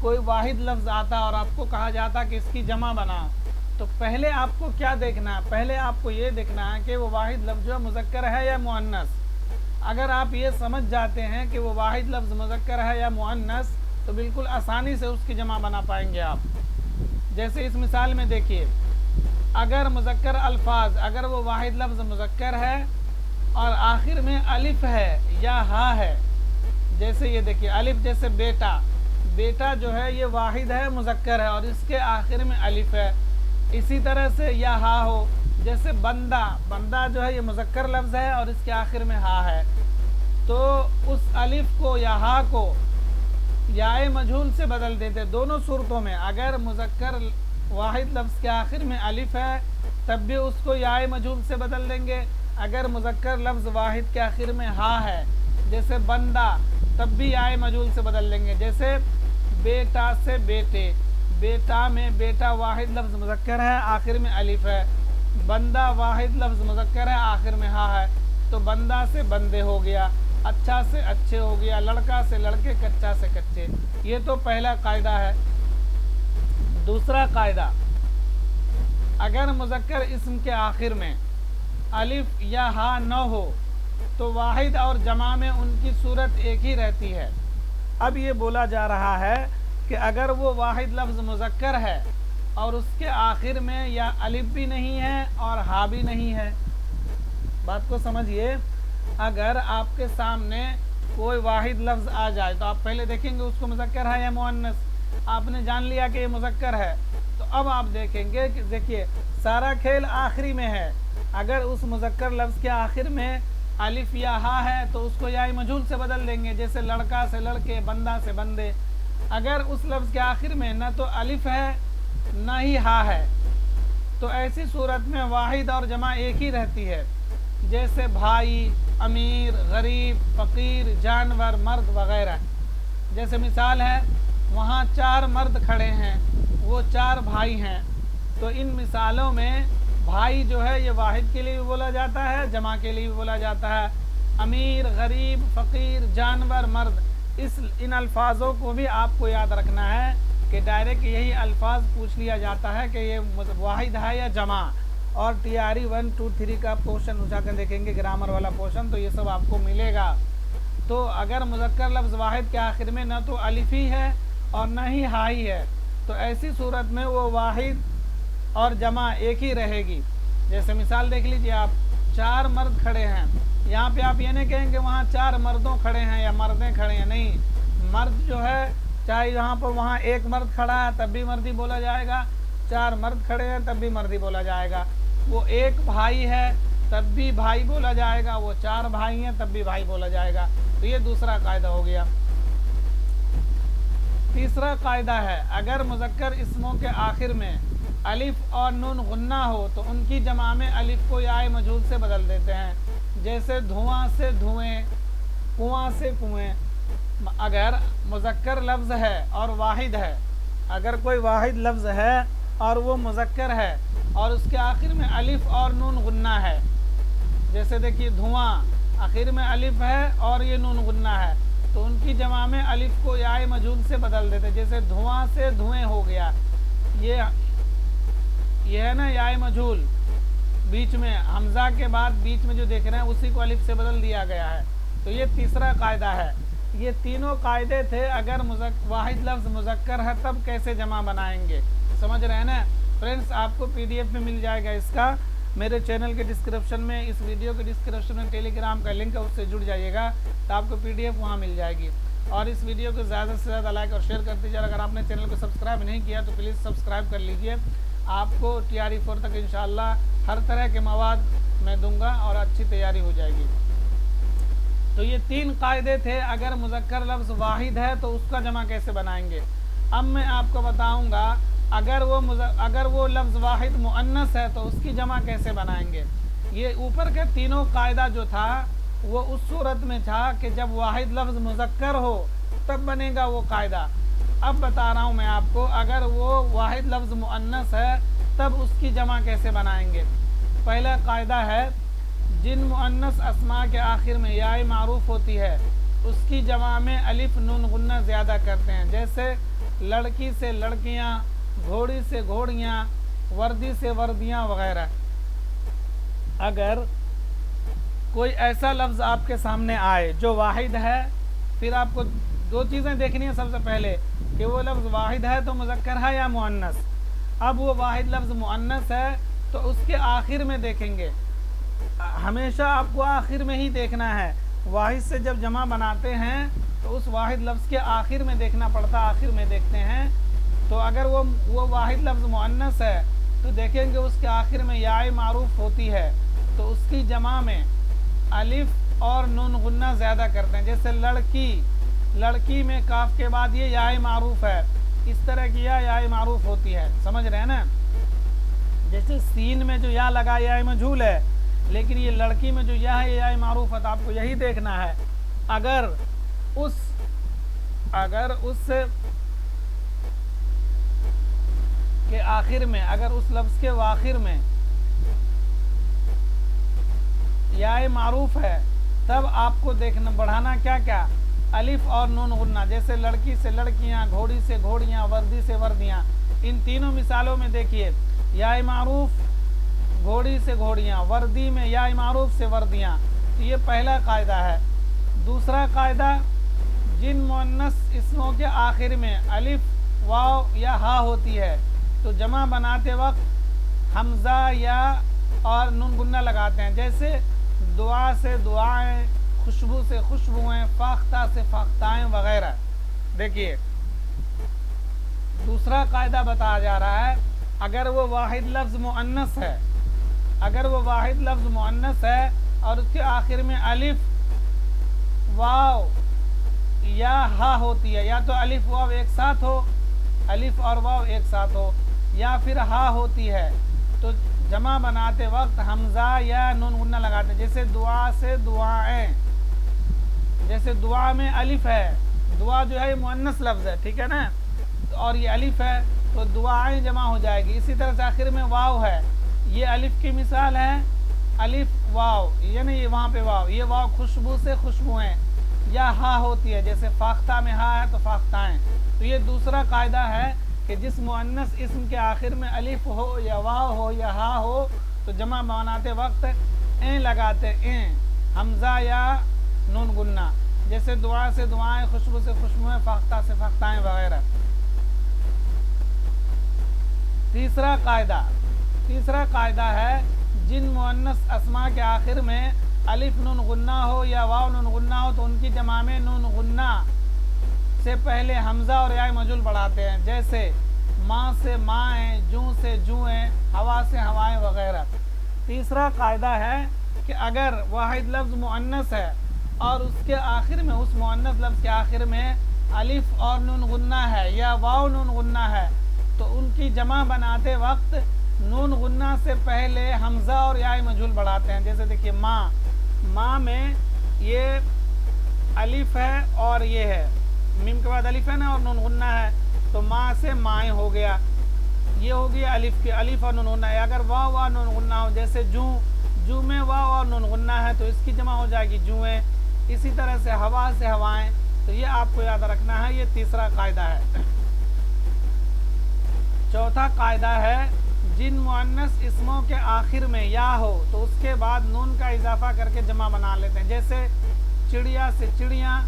کوئی واحد لفظ آتا اور آپ کو کہا جاتا کہ اس کی جمع بنا، تو پہلے آپ کو کیا دیکھنا ہے؟ پہلے آپ کو یہ دیکھنا ہے کہ وہ واحد لفظ جو مذکر ہے یا مؤنث۔ اگر آپ یہ سمجھ جاتے ہیں کہ وہ واحد لفظ مذکر ہے یا مؤنث تو بالکل آسانی سے اس کی جمع بنا پائیں گے آپ۔ جیسے اس مثال میں دیکھیے، اگر مذکر الفاظ، اگر وہ واحد لفظ مذکر ہے اور آخر میں الف ہے یا ہا ہے، جیسے یہ دیکھیے الف، جیسے بیٹا، بیٹا جو ہے یہ واحد ہے، مذکر ہے اور اس کے آخر میں الف ہے۔ اسی طرح سے یا ہا ہو، جیسے بندہ، بندہ جو ہے یہ مذکر لفظ ہے اور اس کے آخر میں ہا ہے، تو اس الف کو یا ہا کو یائے مجہول سے بدل دیتے۔ دونوں صورتوں میں اگر مذکر واحد لفظ کے آخر میں الف ہے تب بھی اس کو یائے مجہول سے بدل دیں گے، اگر مذکر لفظ واحد کے آخر میں ہا ہے جیسے بندہ، تب بھی یائے مجہول سے بدل دیں گے۔ جیسے بیٹا سے بیٹے، بیٹا میں بیٹا واحد لفظ مذکر ہے، آخر میں الف ہے، بندہ واحد لفظ مذکر ہے، آخر میں ہا ہے، تو بندہ سے بندے ہو گیا، اچھا سے اچھے ہو گیا، لڑکا سے لڑکے، کچا سے کچے۔ یہ تو پہلا قاعدہ ہے۔ دوسرا قاعدہ، اگر مذکر اسم کے آخر میں الف یا ہا نہ ہو تو واحد اور جمع میں ان کی صورت ایک ہی رہتی ہے۔ اب یہ بولا جا رہا ہے کہ اگر وہ واحد لفظ مذکر ہے اور اس کے آخر میں یا الف بھی نہیں ہے اور ہا بھی نہیں ہے، بات کو سمجھیے، اگر آپ کے سامنے کوئی واحد لفظ آ جائے تو آپ پہلے دیکھیں گے اس کو مذکر ہے یا مؤنث۔ آپ نے جان لیا کہ یہ مذکر ہے تو اب آپ دیکھیں گے کہ دیکھیے سارا کھیل آخری میں ہے۔ اگر اس مذکر لفظ کے آخر میں الف یا ہا ہے تو اس کو یائے مجہول سے بدل دیں گے، جیسے لڑکا سے لڑکے، بندہ سے بندے۔ اگر اس لفظ کے آخر میں نہ تو الف ہے نہ ہی ہا ہے تو ایسی صورت میں واحد اور جمع ایک ہی رہتی ہے، جیسے بھائی، امیر، غریب، فقیر، جانور، مرد وغیرہ۔ جیسے مثال ہے، وہاں 4 مرد کھڑے ہیں، وہ 4 بھائی ہیں، تو ان مثالوں میں بھائی جو ہے یہ واحد کے لیے بھی بولا جاتا ہے، جمع کے لیے بھی بولا جاتا ہے۔ امیر، غریب، فقیر، جانور، مرد، ان الفاظوں کو بھی آپ کو یاد رکھنا ہے کہ ڈائریکٹ یہی الفاظ پوچھ لیا جاتا ہے کہ یہ واحد ہے یا جمع، اور TRE 1 2 3 کا پورشن اٹھا کر دیکھیں گے، گرامر والا پورشن، تو یہ سب آپ کو ملے گا۔ تو اگر مذکر لفظ واحد کے آخر میں نہ تو الف ہی ہے اور نہ ہی ہا ہی ہے تو ایسی صورت میں وہ واحد اور جمع ایک ہی رہے گی۔ جیسے مثال دیکھ لیجیے آپ، 4 مرد کھڑے ہیں، یہاں پہ آپ یہ نہیں کہیں کہ وہاں 4 مردوں کھڑے ہیں یا مردیں کھڑے ہیں، نہیں، مرد جو ہے چاہے یہاں پر وہاں 1 مرد کھڑا ہے تب بھی مردی بولا جائے گا، 4 مرد کھڑے ہیں تب بھی مردی بولا جائے گا، وہ 1 بھائی ہے تب بھی بھائی بولا جائے گا، وہ 4 بھائی ہیں تب بھی بھائی بولا جائے گا۔ تو یہ دوسرا قاعدہ ہو گیا۔ تیسرا قاعدہ ہے، اگر مذکر اسموں کے آخر میں الف اور نون غنہ ہو تو ان کی جمع میں الف کو یائے مجہول سے بدل دیتے ہیں، جیسے دھواں سے دھوئیں، کنواں سے کنویں۔ اگر مذکر لفظ ہے اور واحد ہے، اگر کوئی واحد لفظ ہے اور وہ مذکر ہے اور اس کے آخر میں الف اور نون غنہ ہے، جیسے دیکھیے دھواں، آخر میں الف ہے اور یہ نون غنہ ہے، تو ان کی جمع میں الف کو یائے مجہول سے بدل دیتے، جیسے دھواں سے دھوئیں ہو گیا، یہ ہے نا یائے مجہول، بیچ میں حمزہ کے بعد بیچ میں جو دیکھ رہے ہیں اسی کو الف سے بدل دیا گیا ہے۔ تو یہ تیسرا قاعدہ ہے۔ یہ تینوں قاعدے تھے، اگر واحد لفظ مذکر ہے تب کیسے جمع بنائیں گے، سمجھ رہے ہیں نا فرینڈس؟ آپ کو PDF میں مل جائے گا اس کا، میرے چینل کے ڈسکرپشن میں، اس ویڈیو کے ڈسکرپشن میں ٹیلی گرام کا لنک ہے، اس سے جڑ جائیے گا تو آپ کو PDF وہاں مل جائے گی۔ اور اس ویڈیو کو زیادہ سے زیادہ لائک اور شیئر کر دیجیے، اگر آپ نے چینل کو سبسکرائب نہیں کیا تو پلیز سبسکرائب کر لیجیے۔ آپ کو TRE 4 تک انشاءاللہ ہر طرح کے مواد میں دوں گا اور اچھی تیاری ہو جائے گی۔ تو یہ 3 قاعدے تھے، اگر مذکر لفظ واحد ہے تو اس کا جمع کیسے بنائیں گے۔ اب میں آپ کو بتاؤں گا اگر وہ لفظ واحد مؤنث ہے تو اس کی جمع کیسے بنائیں گے۔ یہ اوپر کے تینوں قاعدہ جو تھا وہ اس صورت میں تھا کہ جب واحد لفظ مذکر ہو تب بنے گا وہ قاعدہ۔ اب بتا رہا ہوں میں آپ کو، اگر وہ واحد لفظ مؤنث ہے تب اس کی جمع کیسے بنائیں گے۔ پہلا قاعدہ ہے، جن مؤنث اسماء کے آخر میں یائے معروف ہوتی ہے اس کی جمع میں الف نون غنہ زیادہ کرتے ہیں، جیسے لڑکی سے لڑکیاں، گھوڑی سے گھوڑیاں، وردی سے وردیاں وغیرہ۔ اگر کوئی ایسا لفظ آپ کے سامنے آئے جو واحد ہے، پھر آپ کو دو چیزیں دیکھنی ہیں۔ سب سے پہلے کہ وہ لفظ واحد ہے تو مذکر ہے یا مؤنث۔ اب وہ واحد لفظ مؤنث ہے تو اس کے آخر میں دیکھیں گے، ہمیشہ آپ کو آخر میں ہی دیکھنا ہے۔ واحد سے جب جمع بناتے ہیں تو اس واحد لفظ کے آخر میں دیکھنا پڑتا، آخر میں دیکھتے ہیں۔ تو اگر وہ واحد لفظ مؤنث ہے تو دیکھیں گے اس کے آخر میں یا معروف ہوتی ہے تو اس کی جمع میں الف اور نون غنہ زیادہ کرتے ہیں۔ جیسے لڑکی، لڑکی میں کاف کے بعد یہ یا معروف ہے، اس طرح کی یا معروف ہوتی ہے، سمجھ رہے ہیں نا؟ جیسے سین میں جو یا لگا یا مجھول ہے، لیکن یہ لڑکی میں جو یا ہے یا معروف ہے، تو آپ کو یہی دیکھنا ہے۔ اگر اس کے آخر میں، اگر اس لفظ کے آخر میں یا معروف ہے تب آپ کو دیکھنا بڑھانا کیا الف اور نون غنہ۔ جیسے لڑکی سے لڑکیاں، گھوڑی سے گھوڑیاں، وردی سے وردیاں۔ ان تینوں مثالوں میں دیکھیے یا معروف گھوڑی سے گھوڑیاں، وردی میں یا معروف سے وردیاں۔ تو یہ پہلا قاعدہ ہے۔ دوسرا قاعدہ، جن مؤنث اسموں کے آخر میں الف، واو یا ہا ہوتی ہے تو جمع بناتے وقت حمزہ یا اور نون غنہ لگاتے ہیں۔ جیسے دعا سے دعائیں، خوشبو سے خوشبوئیں، فاختہ سے فاختائیں وغیرہ۔ دیکھیے دوسرا قاعدہ بتایا جا رہا ہے، اگر وہ واحد لفظ مؤنث ہے، اگر وہ واحد لفظ مؤنث ہے اور اس کے آخر میں الف، واو یا ہا ہوتی ہے، یا تو الف واو ایک ساتھ ہو، الف اور واو ایک ساتھ ہو، یا پھر ہا ہوتی ہے، تو جمع بناتے وقت حمزہ یا نون غنہ لگاتے ہیں۔ جیسے دعا سے دعائیں، جیسے دعا میں الف ہے، دعا جو ہے مؤنث لفظ ہے، ٹھیک ہے نا، اور یہ الف ہے تو دعائیں جمع ہو جائے گی۔ اسی طرح سے آخر میں واو ہے، یہ الف کی مثال ہے، الف واو، یعنی یہ وہاں پہ واو، یہ واو خوشبو سے خوشبوئیں، یا ہا ہوتی ہے، جیسے فاختہ میں ہا ہے تو فاختائیں۔ تو یہ دوسرا قاعدہ ہے کہ جس مؤنث اسم کے آخر میں الف ہو یا واو ہو یا ہا ہو تو جمع بناتے وقت این لگاتے، این، حمزہ یا نون غنہ۔ جیسے دعا سے دعائیں، خوشبو سے خوشبوئیں، فاختہ سے فاختائیں وغیرہ۔ تیسرا قاعدہ ہے، جن مؤنث اسماء کے آخر میں الف نون غنہ ہو یا واو نون غنہ ہو تو ان کی جمع میں نون غنہ سے پہلے حمزہ اور یا مجھول بڑھاتے ہیں۔ جیسے ماں سے مائیں، جوں سے جوئیں، ہوا سے ہوائیں وغیرہ۔ تیسرا قاعدہ ہے کہ اگر واحد لفظ مؤنث ہے اور اس کے آخر میں، اس مؤنث لفظ کے آخر میں الف اور نون غنہ ہے یا واو نون غنہ ہے تو ان کی جمع بناتے وقت نون غنہ سے پہلے حمزہ اور یا مجھول بڑھاتے ہیں۔ جیسے دیکھیے ماں میں یہ الف ہے اور یہ ہے، میم کے بعد الف ہے نا اور نون غنہ ہے تو ماں سے مائیں ہو گیا، یہ ہو گیا الف اور نون غنہ ہے۔ اگر واو اور نون غنہ ہو، جیسے جو میں واو اور نون غنہ ہے تو اس کی جمع ہو جائے گی جوئیں۔ اسی طرح سے ہوا سے ہوائیں۔ تو یہ آپ کو یاد رکھنا ہے، یہ تیسرا قاعدہ ہے۔ چوتھا قاعدہ ہے، جن مؤنث اسموں کے آخر میں یا ہو تو اس کے بعد نون کا اضافہ کر کے جمع بنا لیتے ہیں۔ جیسے چڑیا سے چڑیاں،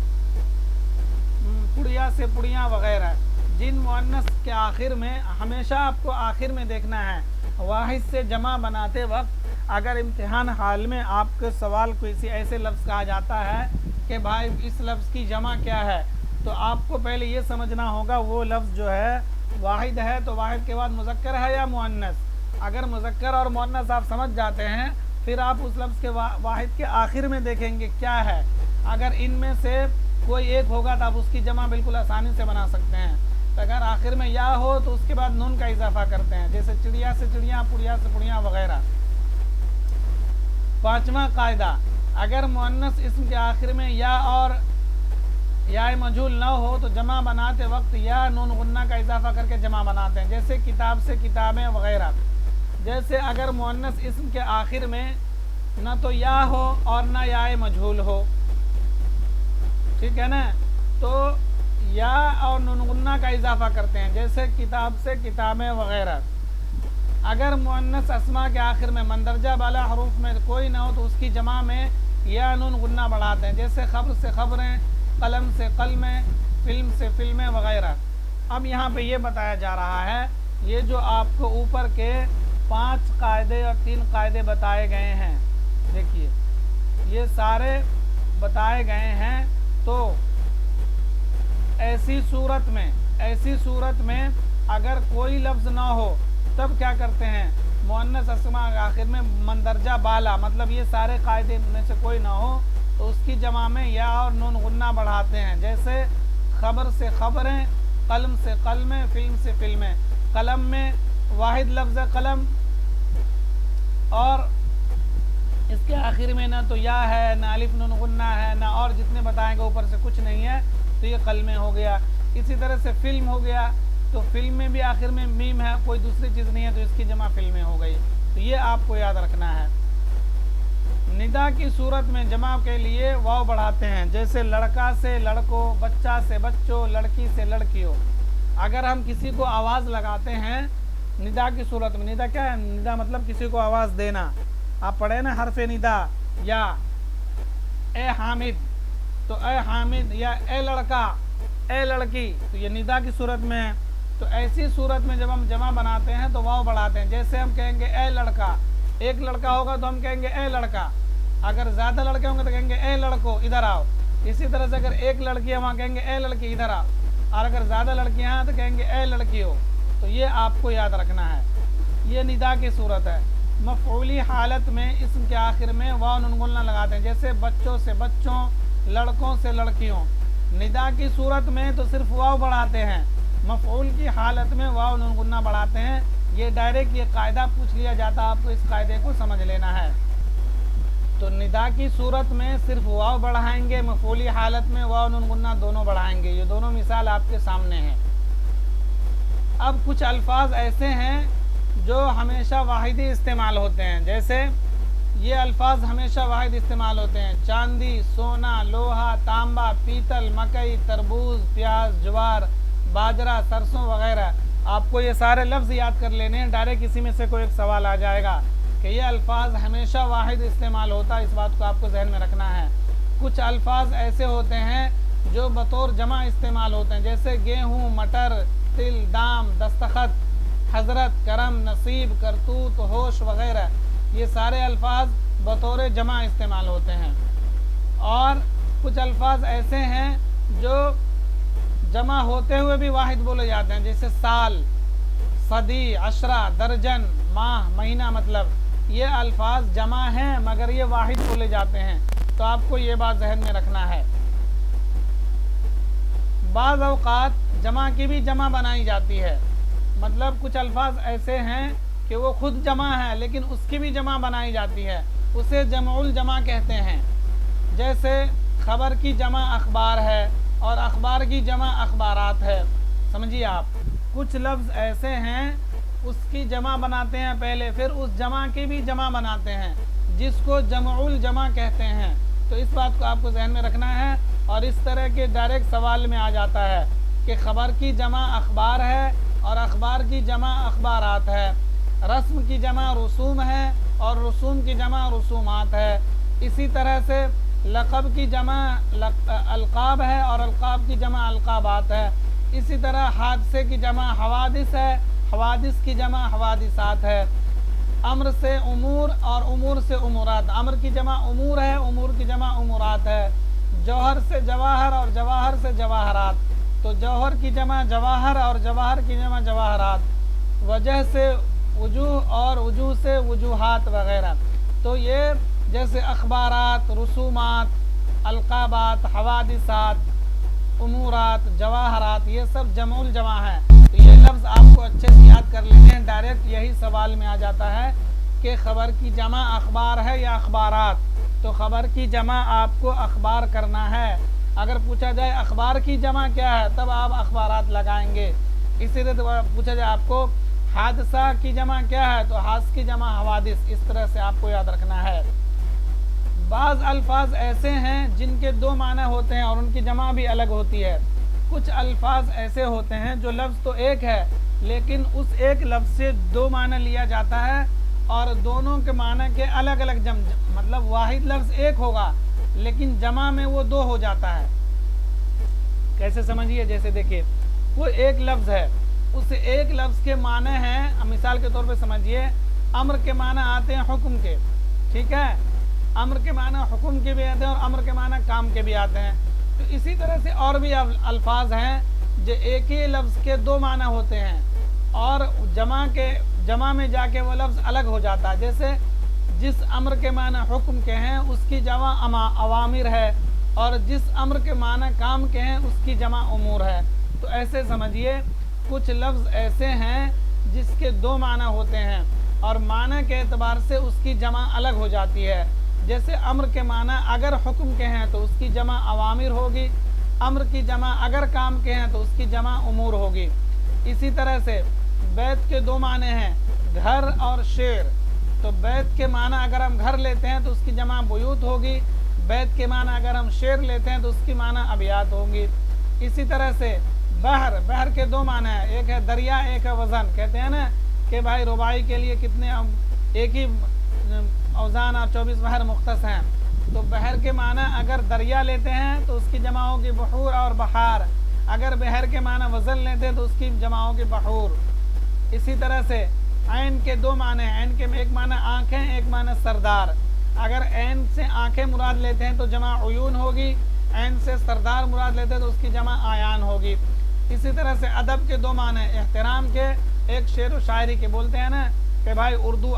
پڑیا سے پڑیاں وغیرہ۔ جن مؤنث کے آخر میں، ہمیشہ آپ کو آخر میں دیکھنا ہے، واحد سے جمع بناتے وقت اگر امتحان حال میں آپ کے سوال کو کسی ایسے لفظ کہا جاتا ہے کہ بھائی اس لفظ کی جمع کیا ہے، تو آپ کو پہلے یہ سمجھنا ہوگا وہ لفظ جو ہے واحد ہے تو واحد کے بعد مذکر ہے یا مؤنث۔ اگر مذکر اور مؤنث آپ سمجھ جاتے ہیں پھر آپ اس لفظ کے واحد کے آخر میں دیکھیں گے کیا ہے۔ اگر ان میں سے کوئی ایک ہوگا تو آپ اس کی جمع بالکل آسانی سے بنا سکتے ہیں۔ تو اگر آخر میں یا ہو تو اس کے بعد نون کا اضافہ کرتے ہیں، جیسے چڑیا سے چڑیاں، پڑیا سے پڑیاں وغیرہ۔ پانچواں قاعدہ، اگر مؤنث اسم کے آخر میں یا اور یا مجھول نہ ہو تو جمع بناتے وقت یا نون غنہ کا اضافہ کر کے جمع بناتے ہیں، جیسے کتاب سے کتابیں وغیرہ۔ جیسے اگر مؤنث اسم کے آخر میں نہ تو یا ہو اور نہ یا مجھول ہو، ٹھیک ہے نا، تو یا اور نون غنہ کا اضافہ کرتے ہیں، جیسے کتاب سے کتابیں وغیرہ۔ اگر مؤنث اسماء کے آخر میں مندرجہ بالا حروف میں کوئی نہ ہو تو اس کی جمع میں یا نون غنہ بڑھاتے ہیں، جیسے خبر سے خبریں، قلم سے قلمیں، فلم سے فلمیں وغیرہ۔ اب یہاں پہ یہ بتایا جا رہا ہے، یہ جو آپ کو اوپر کے 5 قاعدے اور 3 قاعدے بتائے گئے ہیں، دیکھیے یہ سارے بتائے گئے ہیں، تو ایسی صورت میں اگر کوئی لفظ نہ ہو تب کیا کرتے ہیں؟ مؤنث اسماء کے آخر میں مندرجہ بالا، مطلب یہ سارے قاعدے میں سے کوئی نہ ہو تو اس کی جمع میں یا اور نون غنہ بڑھاتے ہیں، جیسے خبر سے خبریں، قلم سے قلمیں، فلم سے فلمیں۔ قلم میں واحد لفظ قلم اور اس کے آخر میں نہ تو یا ہے، نہ الف نون غنہ ہے، نہ اور جتنے بتائیں گے اوپر سے کچھ نہیں ہے، تو یہ قلمیں ہو گیا۔ اسی طرح سے فلم ہو گیا، تو فلم میں بھی آخر میں میم ہے، کوئی دوسری چیز نہیں ہے، تو اس کی جمع فلمیں ہو گئی۔ تو یہ آپ کو یاد رکھنا ہے۔ ندا کی صورت میں جمع کے لیے واو بڑھاتے ہیں، جیسے لڑکا سے لڑکوں، بچہ سے بچوں، لڑکی سے لڑکیوں۔ اگر ہم کسی کو آواز لگاتے ہیں ندا کی صورت میں، ندا کیا ہے؟ ندا مطلب کسی کو آواز دینا۔ آپ پڑھیں نا حرف ندا، یا اے حامد، تو اے حامد، یا اے لڑکا، اے لڑکی، تو یہ ندا کی صورت میں ہے۔ تو ایسی صورت میں جب ہم جمع بناتے ہیں تو واو بڑھاتے ہیں، جیسے ہم کہیں گے اے لڑکا، ایک لڑکا ہوگا تو ہم کہیں گے اے لڑکا، اگر زیادہ لڑکے ہوں گے تو کہیں گے اے لڑکو ادھر آؤ۔ اسی طرح سے اگر ایک لڑکی ہے وہاں کہیں گے اے لڑکی ادھر آؤ، اور اگر زیادہ لڑکیاں ہیں تو کہیں گے اے لڑکی ہو۔ تو یہ آپ کو یاد رکھنا ہے، یہ ندا کی صورت ہے۔ مفعولی حالت میں اسم کے آخر میں واو نون غنہ لگاتے ہیں، جیسے بچوں سے بچوں، لڑکوں سے لڑکیوں۔ ندا کی صورت میں تو صرف واو بڑھاتے ہیں، مفعول کی حالت میں واو نون غنہ بڑھاتے ہیں۔ یہ ڈائریکٹ یہ قاعدہ پوچھ لیا جاتا، آپ کو اس قاعدے کو سمجھ لینا ہے۔ تو ندا کی صورت میں صرف واو بڑھائیں گے، مفعولی حالت میں واو نون غنہ دونوں بڑھائیں گے۔ یہ دونوں مثال آپ کے سامنے ہیں۔ اب کچھ الفاظ ایسے ہیں جو ہمیشہ واحدی استعمال ہوتے ہیں، جیسے یہ الفاظ ہمیشہ واحد استعمال ہوتے ہیں: چاندی، سونا، لوہا، تانبا، پیتل، مکئی، تربوز، پیاز، جوار، باجرہ، سرسوں وغیرہ۔ آپ کو یہ سارے لفظ یاد کر لینے ہیں، ڈائریکٹ اسی میں سے کوئی ایک سوال آ جائے گا کہ یہ الفاظ ہمیشہ واحد استعمال ہوتا ہے، اس بات کو آپ کو ذہن میں رکھنا ہے۔ کچھ الفاظ ایسے ہوتے ہیں جو بطور جمع استعمال ہوتے ہیں، جیسے گیہوں، مٹر، تل، دام، دستخط، حضرت، کرم، نصیب، کرتوت، ہوش وغیرہ۔ یہ سارے الفاظ بطور جمع استعمال ہوتے ہیں۔ اور کچھ الفاظ ایسے ہیں جو جمع ہوتے ہوئے بھی واحد بولے جاتے ہیں، جیسے سال، صدی، عشرہ، درجن، ماہ، مہینہ۔ مطلب یہ الفاظ جمع ہیں مگر یہ واحد بولے جاتے ہیں، تو آپ کو یہ بات ذہن میں رکھنا ہے۔ بعض اوقات جمع کی بھی جمع بنائی جاتی ہے، مطلب کچھ الفاظ ایسے ہیں کہ وہ خود جمع ہے لیکن اس کی بھی جمع بنائی جاتی ہے، اسے جمع الجمع کہتے ہیں۔ جیسے خبر کی جمع اخبار ہے اور اخبار کی جمع اخبارات ہے۔ سمجھیے آپ، کچھ لفظ ایسے ہیں اس کی جمع بناتے ہیں پہلے، پھر اس جمع کی بھی جمع بناتے ہیں، جس کو جمع الجمع کہتے ہیں۔ تو اس بات کو آپ کو ذہن میں رکھنا ہے، اور اس طرح کے ڈائریکٹ سوال میں آ جاتا ہے کہ خبر کی جمع اخبار ہے اور اخبار کی جمع اخبارات ہے، رسم کی جمع رسوم ہے اور رسوم کی جمع رسومات ہے۔ اسی طرح سے لقب کی جمع القاب ہے اور القاب کی جمع القابات ہے۔ اسی طرح حادثے کی جمع حوادث ہے، حوادث کی جمع حوادثات ہے۔ امر سے امور اور امور سے امورات، امر کی جمع امور ہے، امور کی جمع امورات ہے۔ جوہر سے جواہر اور جواہر سے جواہرات، تو جوہر کی جمع جواہر اور جواہر کی جمع جواہرات۔ وجہ سے وجوہ اور وجوہ سے وجوہات وغیرہ۔ تو یہ جیسے اخبارات، رسومات، القابات، حوادثات، امورات، جواہرات، یہ سب جمع الجمع ہے۔ تو یہ لفظ آپ کو اچھے سے یاد کر لینے ہیں، ڈائریکٹ یہی سوال میں آ جاتا ہے کہ خبر کی جمع اخبار ہے یا اخبارات، تو خبر کی جمع آپ کو اخبار کرنا ہے۔ اگر پوچھا جائے اخبار کی جمع کیا ہے تب آپ اخبارات لگائیں گے۔ اسی طرح پوچھا جائے آپ کو حادثہ کی جمع کیا ہے تو حادث کی جمع حوادث، اس طرح سے آپ کو یاد رکھنا ہے۔ بعض الفاظ ایسے ہیں جن کے 2 معنی ہوتے ہیں اور ان کی جمع بھی الگ ہوتی ہے۔ کچھ الفاظ ایسے ہوتے ہیں جو لفظ تو ایک ہے لیکن اس ایک لفظ سے دو معنی لیا جاتا ہے اور دونوں کے معنی کے الگ الگ مطلب واحد لفظ ایک ہوگا لیکن جمع میں وہ دو ہو جاتا ہے. کیسے سمجھیے؟ جیسے دیکھیے وہ ایک لفظ ہے، اس ایک لفظ کے معنی ہیں، مثال کے طور پہ سمجھیے امر کے معنی آتے ہیں حکم کے، ٹھیک ہے، امر کے معنی حکم کے بھی آتے ہیں اور امر کے معنی کام کے بھی آتے ہیں. تو اسی طرح سے اور بھی الفاظ ہیں جو ایک ہی لفظ کے دو معنی ہوتے ہیں اور جمع میں جا کے وہ لفظ الگ ہو جاتا ہے. جیسے جس امر کے معنی حکم کے ہیں اس کی جمع اوامر ہے اور جس امر کے معنی کام کے ہیں اس کی جمع امور ہے. تو ایسے سمجھیے کچھ لفظ ایسے ہیں جس کے دو معنی ہوتے ہیں اور معنی کے اعتبار سے اس کی جمع الگ ہو جاتی ہے. جیسے امر کے معنی اگر حکم کے ہیں تو اس کی جمع اوامر ہوگی، امر کی جمع اگر کام کے ہیں تو اس کی جمع امور ہوگی. اسی طرح سے بیت کے دو معنی ہیں، گھر اور شیر. تو بیت کے معنی اگر ہم گھر لیتے ہیں تو اس کی جمع بیوت ہوگی، بیت کے معنی اگر ہم شیر لیتے ہیں تو اس کی معنی ابیات ہوگی. اسی طرح سے بحر کے دو معنی ہیں، ایک ہے دریا ایک ہے وزن. کہتے ہیں نا کہ بھائی رباعی کے لیے کتنے ایک ہی اوزان اور 24 بحر مختص ہیں. تو بحر کے معنی اگر دریا لیتے ہیں تو اس کی جمع ہوگی بحور اور بحار، اگر بحر کے معنی وزن لیتے ہیں تو اس کی جمع ہوگی بحور. اسی طرح سے عین کے دو معنی ہیں، عین کے ایک معنی آنکھیں ایک معنی سردار. اگر عین سے آنکھیں مراد لیتے ہیں تو جمع عیون ہوگی، عین سے سردار مراد لیتے ہیں تو اس کی جمع آیان ہوگی. اسی طرح سے ادب کے دو معنی، احترام کے ایک شعر و شاعری کے. بولتے ہیں نا کہ بھائی اردو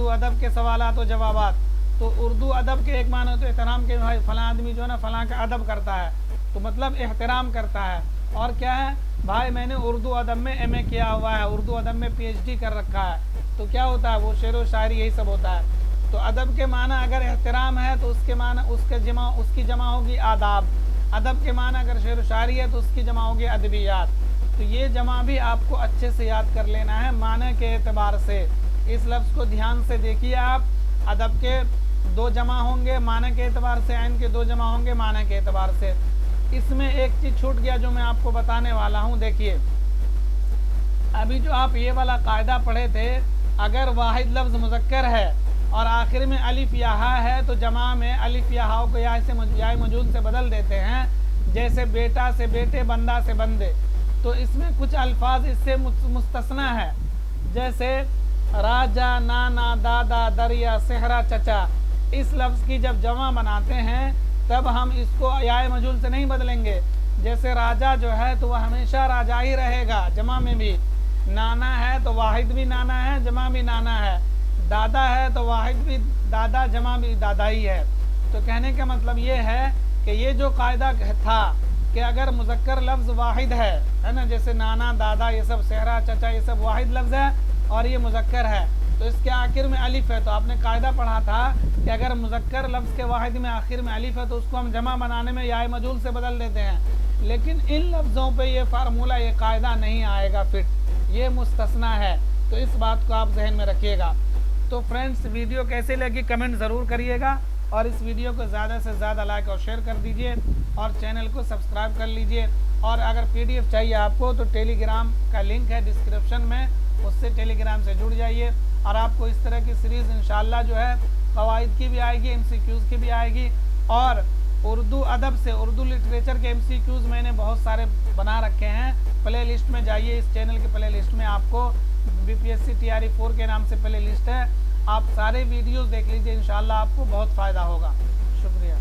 ادب کے سوالات و جوابات. تو اردو ادب کے ایک معنی تو احترام کے، بھائی فلاں آدمی جو ہے نا فلاں کا ادب کرتا ہے تو مطلب احترام کرتا ہے. اور کیا ہے بھائی میں نے اردو ادب میں ایم اے کیا ہوا ہے، اردو ادب میں پی ایچ ڈی کر رکھا ہے. تو کیا ہوتا ہے وہ شعر و شاعری یہی سب ہوتا ہے. تو ادب کے معنی اگر احترام ہے تو اس کے معنی اس کی جمع ہوگی آداب. ادب کے معنی اگر شعر و شاعری ہے تو اس کی جمع ہوگی ادبیات. تو یہ جمع بھی آپ کو اچھے سے یاد کر لینا ہے معنی کے اعتبار سے. اس لفظ کو دھیان سے دیکھیے آپ، ادب کے دو جمع ہوں گے معنی کے اعتبار سے، عین کے دو جمع ہوں گے معنی کے اعتبار سے. اس میں ایک چیز چھوٹ گیا جو میں آپ کو بتانے والا ہوں. دیکھیے ابھی جو آپ یہ والا قاعدہ پڑھے تھے، اگر واحد لفظ مذکر ہے اور آخر میں الف یا ہا ہے تو جمع میں الف یا ہا کو یا مجهول سے بدل دیتے ہیں. جیسے بیٹا سے بیٹے، بندہ سے بندے. تو اس میں کچھ الفاظ اس سے مستثنا ہے، جیسے راجا، نانا، دادا، دریا، صحرا، چچا. اس لفظ کی جب جمع بناتے ہیں تب ہم اس کو یا مجهول سے نہیں بدلیں گے. جیسے راجا جو ہے تو وہ ہمیشہ راجا ہی رہے گا جمع میں بھی. نانا ہے تو واحد بھی نانا ہے، جمع بھی نانا ہے. دادا ہے تو واحد بھی دادا، جمع بھی دادا ہی ہے. تو کہنے کا مطلب یہ ہے کہ یہ جو قاعدہ تھا کہ اگر مذکر لفظ واحد ہے نا، جیسے نانا، دادا، یہ سب صحرا، چچا، یہ سب واحد لفظ ہے اور یہ مذکر ہے تو اس کے آخر میں الف ہے. تو آپ نے قاعدہ پڑھا تھا کہ اگر مذکر لفظ کے واحد میں آخر میں الف ہے تو اس کو ہم جمع بنانے میں یا مجهول سے بدل دیتے ہیں. لیکن ان لفظوں پہ یہ فارمولہ، یہ قاعدہ نہیں آئے گا فٹ، یہ مستثنا ہے. تو اس بات کو آپ ذہن میں رکھیے گا. تو فرینڈز ویڈیو کیسے لگی کمنٹ ضرور کریے گا اور اس ویڈیو کو زیادہ سے زیادہ لائک اور شیئر کر دیجئے اور چینل کو سبسکرائب کر لیجئے. اور اگر پی ڈی ایف چاہیے آپ کو تو ٹیلی گرام کا لنک ہے ڈسکرپشن میں، اس سے ٹیلی گرام سے جڑ جائیے اور آپ کو اس طرح کی سیریز انشاءاللہ جو ہے قواعد کی بھی آئے گی، MCQs کی بھی آئے گی. اور اردو ادب سے اردو لٹریچر کے MCQs میں نے بہت سارے بنا رکھے ہیں. پلے لسٹ میں جائیے، اس چینل کے پلے لسٹ میں آپ کو BPSC TRE 4 کے نام سے پلے لسٹ ہے. آپ سارے ویڈیوز دیکھ لیجئے، انشاءاللہ آپ کو بہت فائدہ ہوگا. شکریہ.